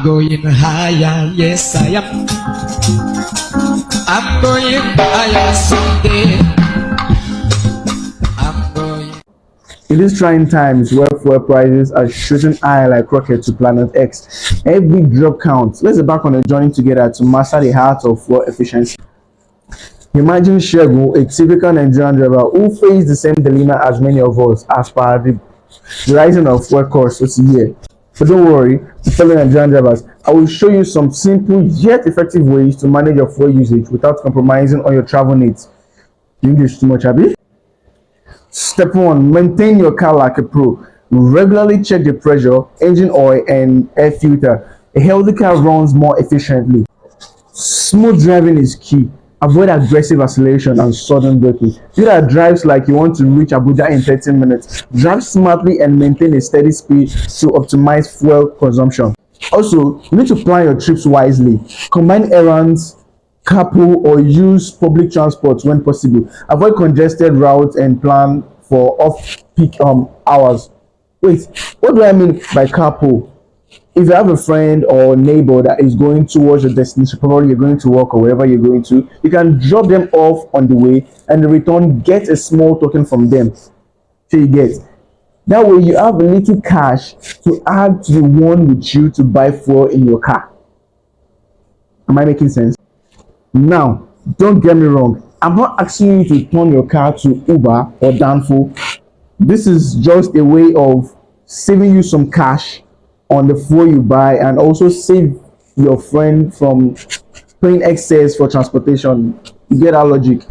going higher, yes I am. I'm going higher someday. I'm going. In these trying times where fuel prices are shooting high like rockets to Planet X, every drop counts. Let's get back on a journey together to master the art of fuel efficiency. Imagine Shegun, a typical Nigerian driver who faced the same dilemma as many of us as per the rising of fuel costs this year. But don't worry, fellow Nigerian drivers, I will show you some simple yet effective ways to manage your fuel usage without compromising on your travel needs. English too much, Abby? Step 1. Maintain your car like a pro. Regularly check the pressure, engine oil, and air filter. A healthy car runs more efficiently. Smooth driving is key. Avoid aggressive acceleration and sudden braking. Do that drives like you want to reach Abuja in 30 minutes. Drive smartly and maintain a steady speed to optimize fuel consumption. Also, you need to plan your trips wisely. Combine errands, carpool, or use public transport when possible. Avoid congested routes and plan for off-peak hours. Wait, what do I mean by carpool? If you have a friend or neighbor that is going towards your destination, probably you're going to work or wherever you're going to, you can drop them off on the way and in return get a small token from them. So you get that way you have a little cash to add to the one with you to buy fuel in your car. Am I making sense? Now, don't get me wrong. I'm not asking you to turn your car to Uber or Danfo. This is just a way of saving you some cash on the fuel you buy and also save your friend from paying excess for transportation. You get our logic?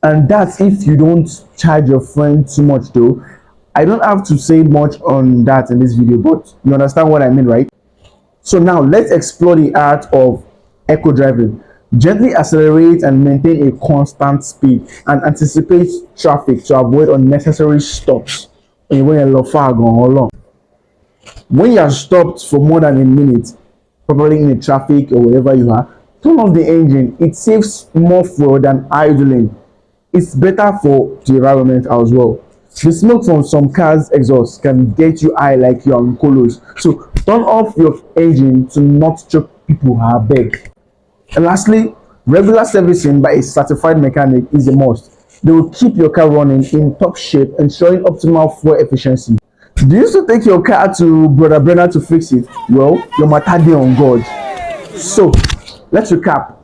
And that's if you don't charge your friend too much though. I don't have to say much on that in this video, but you understand what I mean, right? So now let's explore the art of eco driving. Gently accelerate and maintain a constant speed and anticipate traffic to avoid unnecessary stops when you're far gone or long. When you are stopped for more than a minute, probably in the traffic or wherever you are, turn off the engine. It saves more fuel than idling. It's better for the environment as well. The smoke from some cars' exhaust can get you high like you're on colos. So turn off your engine to not choke people, I beg. And lastly, regular servicing by a certified mechanic is a must. They will keep your car running in top shape, ensuring optimal fuel efficiency. Do you still take your car to Brother Brenner to fix it? Well, your matter dey on God. So, let's recap.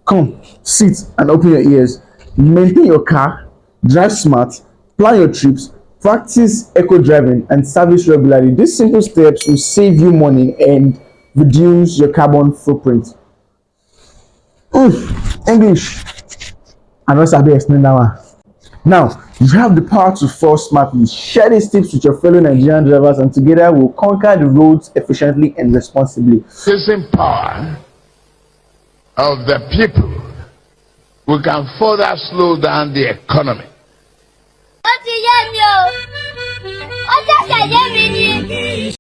Come, sit and open your ears. Maintain your car, drive smart, plan your trips, practice eco driving, and service regularly. These simple steps will save you money and reduce your carbon footprint. English. I know Sabi explain that one. Now, you have the power to fuel smartly. Share these tips with your fellow Nigerian drivers, and together we'll conquer the roads efficiently and responsibly. Using power of the people, we can further slow down the economy.